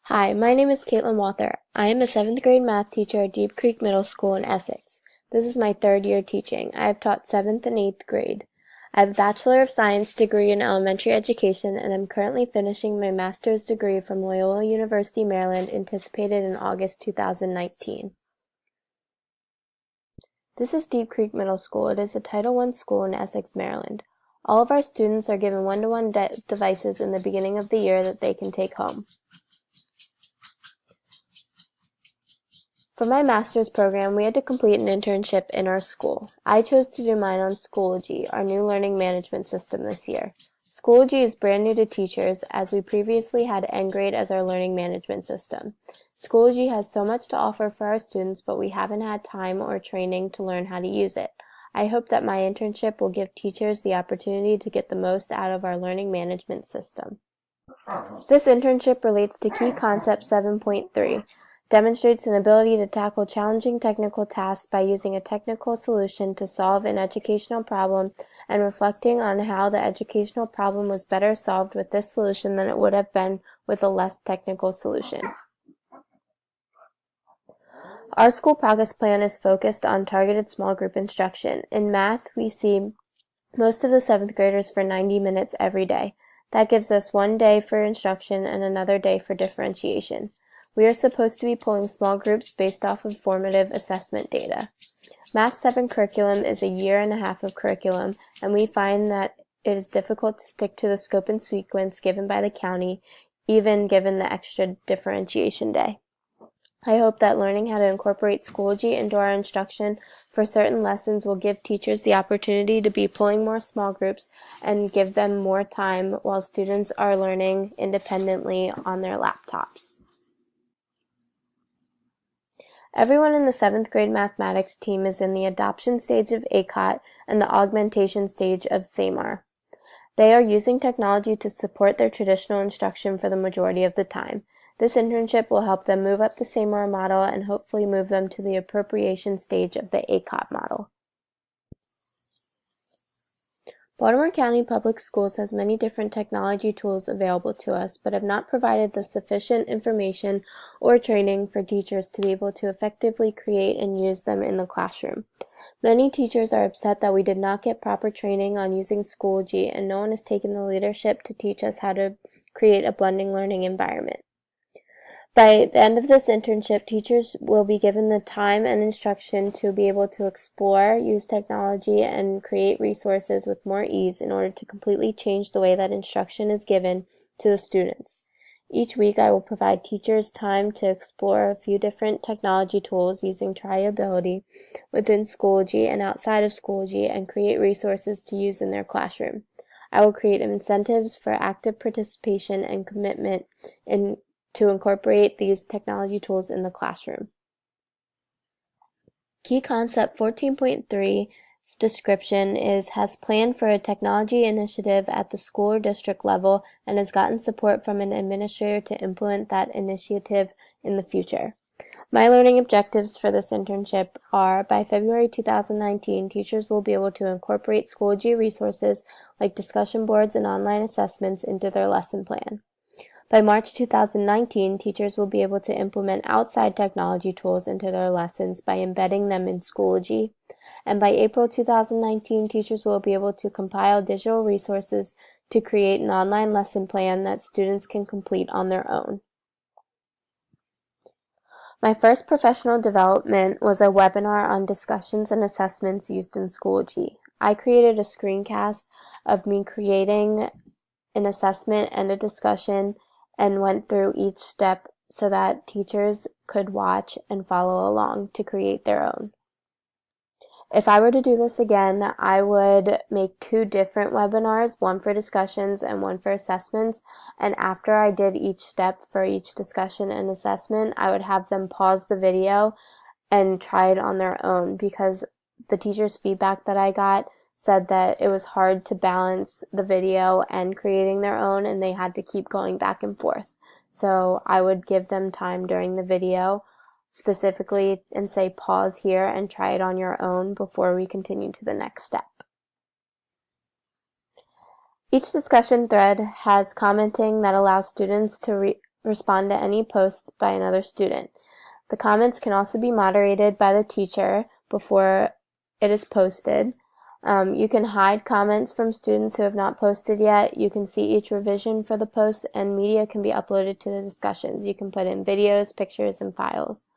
Hi, my name is Caitlin Walther. I am a 7th grade math teacher at Deep Creek Middle School in Essex. This is my third year teaching. I have taught 7th and 8th grade. I have a Bachelor of Science degree in elementary education, and I'm currently finishing my master's degree from Loyola University, Maryland, anticipated in August 2019. This is Deep Creek Middle School. It is a Title I school in Essex, Maryland. All of our students are given one-to-one devices in the beginning of the year that they can take home. For my master's program, we had to complete an internship in our school. I chose to do mine on Schoology, our new learning management system this year. Schoology is brand new to teachers, as we previously had Ngrade as our learning management system. Schoology has so much to offer for our students, but we haven't had time or training to learn how to use it. I hope that my internship will give teachers the opportunity to get the most out of our learning management system. This internship relates to Key Concept 7.3. Demonstrates an ability to tackle challenging technical tasks by using a technical solution to solve an educational problem and reflecting on how the educational problem was better solved with this solution than it would have been with a less technical solution. Our school progress plan is focused on targeted small group instruction. In math, we see most of the 7th graders for 90 minutes every day. That gives us one day for instruction and another day for differentiation. We are supposed to be pulling small groups based off of formative assessment data. Math 7 curriculum is a year and a half of curriculum, and we find that it is difficult to stick to the scope and sequence given by the county, even given the extra differentiation day. I hope that learning how to incorporate Schoology into our instruction for certain lessons will give teachers the opportunity to be pulling more small groups and give them more time while students are learning independently on their laptops. Everyone in the 7th grade mathematics team is in the adoption stage of ACOT and the augmentation stage of SAMAR. They are using technology to support their traditional instruction for the majority of the time. This internship will help them move up the SAMAR model and hopefully move them to the appropriation stage of the ACOT model. Baltimore County Public Schools has many different technology tools available to us, but have not provided the sufficient information or training for teachers to be able to effectively create and use them in the classroom. Many teachers are upset that we did not get proper training on using Schoology, and no one has taken the leadership to teach us how to create a blending learning environment. By the end of this internship, teachers will be given the time and instruction to be able to explore, use technology, and create resources with more ease in order to completely change the way that instruction is given to the students. Each week, I will provide teachers time to explore a few different technology tools using triability within Schoology and outside of Schoology and create resources to use in their classroom. I will create incentives for active participation and commitment to incorporate these technology tools in the classroom. Key Concept 14.3's description has planned for a technology initiative at the school or district level and has gotten support from an administrator to implement that initiative in the future. My learning objectives for this internship are, by February 2019, teachers will be able to incorporate Schoology resources like discussion boards and online assessments into their lesson plan. By March 2019, teachers will be able to implement outside technology tools into their lessons by embedding them in Schoology. And by April 2019, teachers will be able to compile digital resources to create an online lesson plan that students can complete on their own. My first professional development was a webinar on discussions and assessments used in Schoology. I created a screencast of me creating an assessment and a discussion and went through each step so that teachers could watch and follow along to create their own. If I were to do this again, I would make 2 different webinars, one for discussions and one for assessments, and after I did each step for each discussion and assessment, I would have them pause the video and try it on their own, because the teachers' feedback that I got said that it was hard to balance the video and creating their own, and they had to keep going back and forth. So I would give them time during the video specifically and say pause here and try it on your own before we continue to the next step. Each discussion thread has commenting that allows students to respond to any post by another student. The comments can also be moderated by the teacher before it is posted. You can hide comments from students who have not posted yet. You can see each revision for the post, and media can be uploaded to the discussions. You can put in videos, pictures, and files.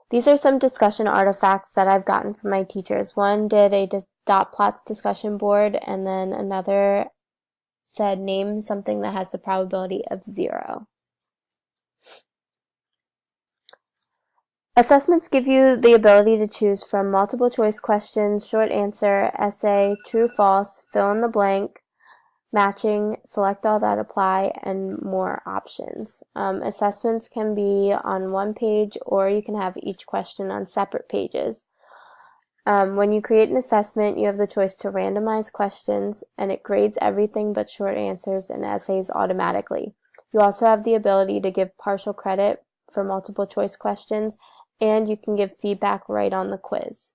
These are some discussion artifacts that I've gotten from my teachers. One did a dot plots discussion board, and then another said name something that has the probability of 0. Assessments give you the ability to choose from multiple choice questions, short answer, essay, true, false, fill in the blank, matching, select all that apply, and more options. Assessments can be on one page, or you can have each question on separate pages. When you create an assessment, you have the choice to randomize questions, and it grades everything but short answers and essays automatically. You also have the ability to give partial credit for multiple choice questions, and you can give feedback right on the quiz.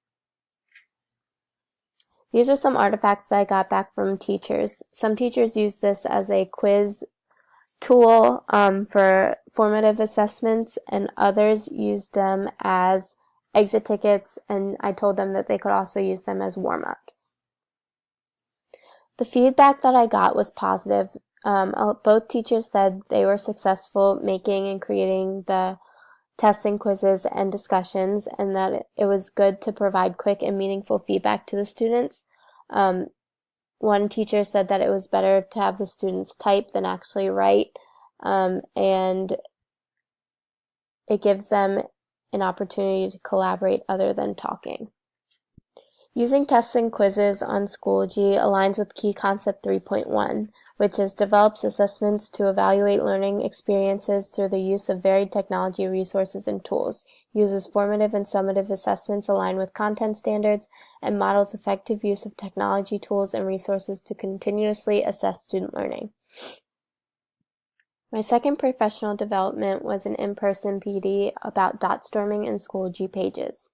These are some artifacts that I got back from teachers. Some teachers use this as a quiz tool for formative assessments, and others use them as exit tickets, and I told them that they could also use them as warm-ups. The feedback that I got was positive. Both teachers said they were successful making and creating the tests and quizzes and discussions, and that it was good to provide quick and meaningful feedback to the students. One teacher said that it was better to have the students type than actually write, and it gives them an opportunity to collaborate other than talking. Using tests and quizzes on Schoology aligns with Key Concept 3.1, which is develops assessments to evaluate learning experiences through the use of varied technology resources and tools, uses formative and summative assessments aligned with content standards, and models effective use of technology tools and resources to continuously assess student learning. My second professional development was an in-person PD about dot storming and Schoology pages.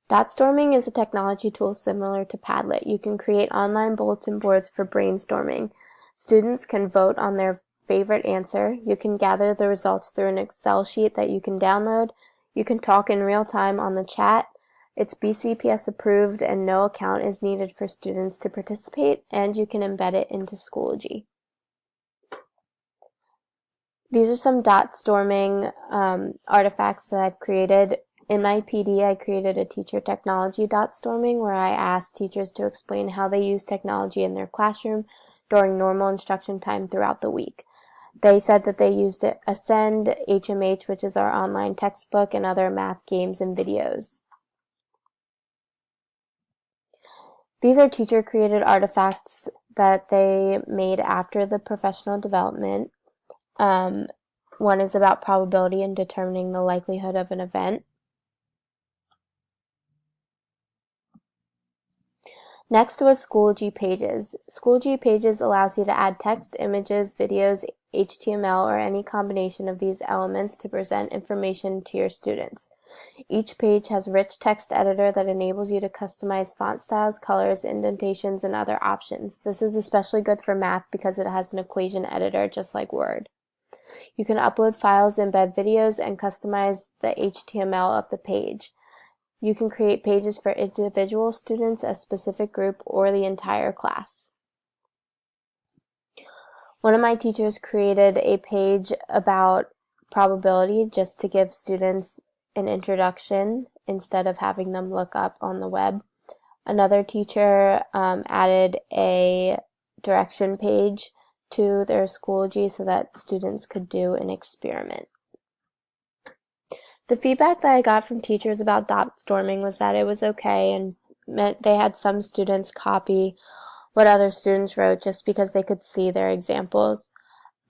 Dot storming is a technology tool similar to Padlet. You can create online bulletin boards for brainstorming. Students can vote on their favorite answer. You can gather the results through an Excel sheet that you can download. You can talk in real time on the chat. It's BCPS approved, and no account is needed for students to participate, and you can embed it into Schoology. These are some dot storming artifacts that I've created. In my PD, I created a teacher technology dot storming where I asked teachers to explain how they use technology in their classroom during normal instruction time throughout the week. They said that they used Ascend, HMH, which is our online textbook, and other math games and videos. These are teacher-created artifacts that they made after the professional development. One is about probability and determining the likelihood of an event. Next was Schoology Pages. Schoology Pages allows you to add text, images, videos, HTML, or any combination of these elements to present information to your students. Each page has a rich text editor that enables you to customize font styles, colors, indentations, and other options. This is especially good for math because it has an equation editor just like Word. You can upload files, embed videos, and customize the HTML of the page. You can create pages for individual students, a specific group, or the entire class. One of my teachers created a page about probability just to give students an introduction instead of having them look up on the web. Another teacher added a direction page to their Schoology so that students could do an experiment. The feedback that I got from teachers about dot storming was that it was okay, and meant they had some students copy what other students wrote just because they could see their examples.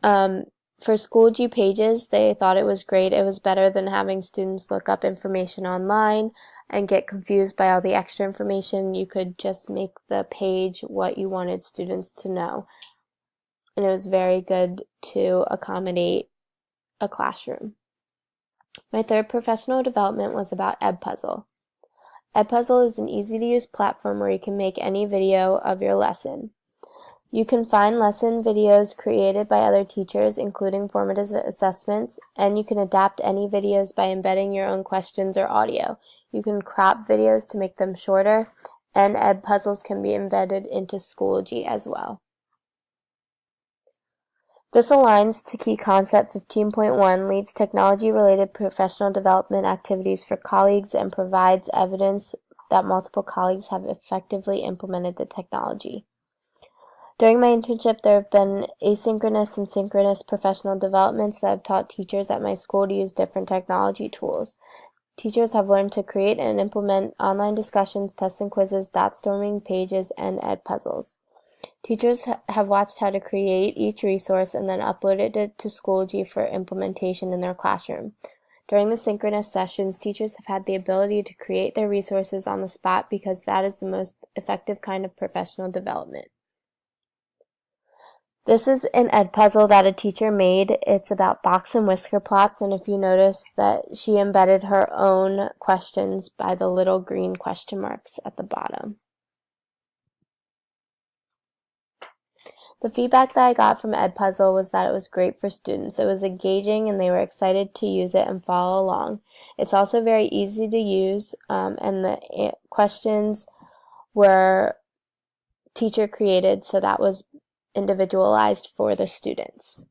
For Schoology Pages, they thought it was great. It was better than having students look up information online and get confused by all the extra information. You could just make the page what you wanted students to know. And it was very good to accommodate a classroom. My third professional development was about Edpuzzle. Edpuzzle is an easy-to-use platform where you can make any video of your lesson. You can find lesson videos created by other teachers, including formative assessments, and you can adapt any videos by embedding your own questions or audio. You can crop videos to make them shorter, and Edpuzzles can be embedded into Schoology as well. This aligns to Key Concept 15.1, leads technology-related professional development activities for colleagues, and provides evidence that multiple colleagues have effectively implemented the technology. During my internship, there have been asynchronous and synchronous professional developments that have taught teachers at my school to use different technology tools. Teachers have learned to create and implement online discussions, tests and quizzes, dot-storming pages, and Edpuzzles. Teachers have watched how to create each resource and then uploaded it to Schoology for implementation in their classroom. During the synchronous sessions, teachers have had the ability to create their resources on the spot because that is the most effective kind of professional development. This is an Edpuzzle that a teacher made. It's about box and whisker plots, and if you notice that she embedded her own questions by the little green question marks at the bottom. The feedback that I got from Edpuzzle was that it was great for students. It was engaging and they were excited to use it and follow along. It's also very easy to use, and the questions were teacher created, so that was individualized for the students.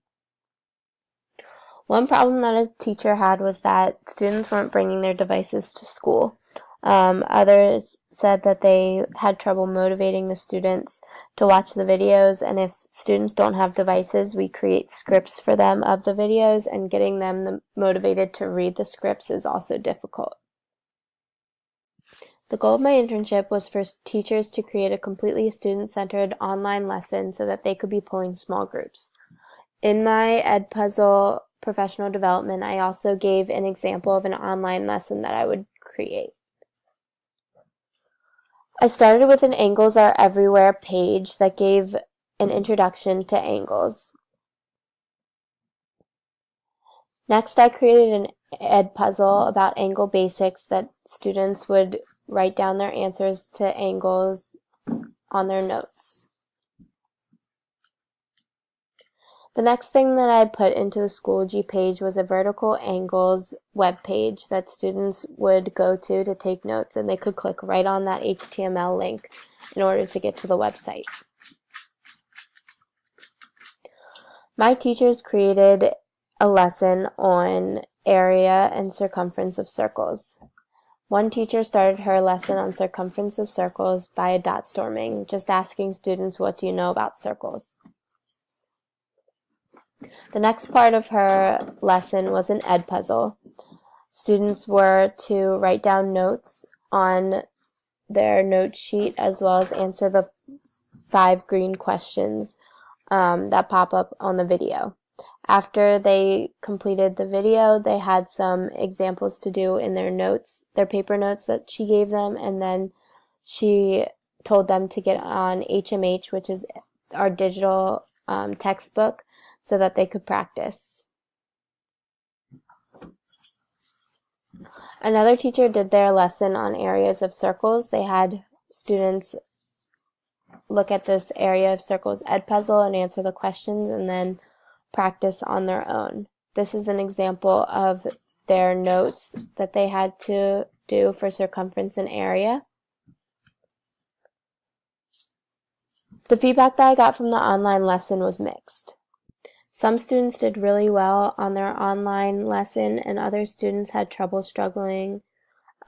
One problem that a teacher had was that students weren't bringing their devices to school. Others said that they had trouble motivating the students to watch the videos, and if students don't have devices, we create scripts for them of the videos, and getting them motivated to read the scripts is also difficult. The goal of my internship was for teachers to create a completely student-centered online lesson so that they could be pulling small groups. In my Edpuzzle professional development, I also gave an example of an online lesson that I would create. I started with an Angles Are Everywhere page that gave an introduction to angles. Next, I created an Edpuzzle about angle basics that students would write down their answers to angles on their notes. The next thing that I put into the Schoology page was a vertical angles web page that students would go to take notes, and they could click right on that HTML link in order to get to the website. My teachers created a lesson on area and circumference of circles. One teacher started her lesson on circumference of circles by a dot storming, just asking students, what do you know about circles? The next part of her lesson was an Edpuzzle. Students were to write down notes on their note sheet as well as answer the 5 green questions that pop up on the video. After they completed the video, they had some examples to do in their notes, their paper notes that she gave them, and then she told them to get on HMH, which is our digital textbook, so that they could practice. Another teacher did their lesson on areas of circles. They had students look at this area of circles Edpuzzle and answer the questions, and then practice on their own. This is an example of their notes that they had to do for circumference and area. The feedback that I got from the online lesson was mixed. Some students did really well on their online lesson, and other students had trouble struggling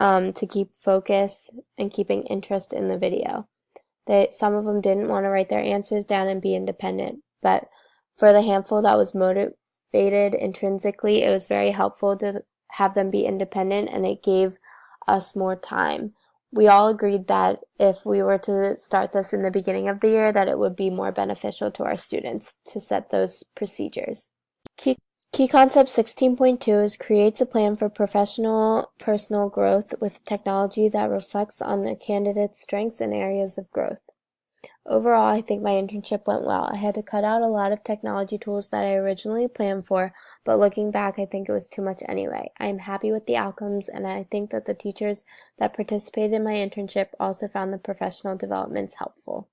to keep focus and keeping interest in the video. Some of them didn't want to write their answers down and be independent, but for the handful that was motivated intrinsically, it was very helpful to have them be independent, and it gave us more time. We all agreed that if we were to start this in the beginning of the year, that it would be more beneficial to our students to set those procedures. Key Concept 16.2 is creates a plan for professional personal growth with technology that reflects on the candidate's strengths and areas of growth. Overall, I think my internship went well. I had to cut out a lot of technology tools that I originally planned for, but looking back, I think it was too much anyway. I am happy with the outcomes, and I think that the teachers that participated in my internship also found the professional developments helpful.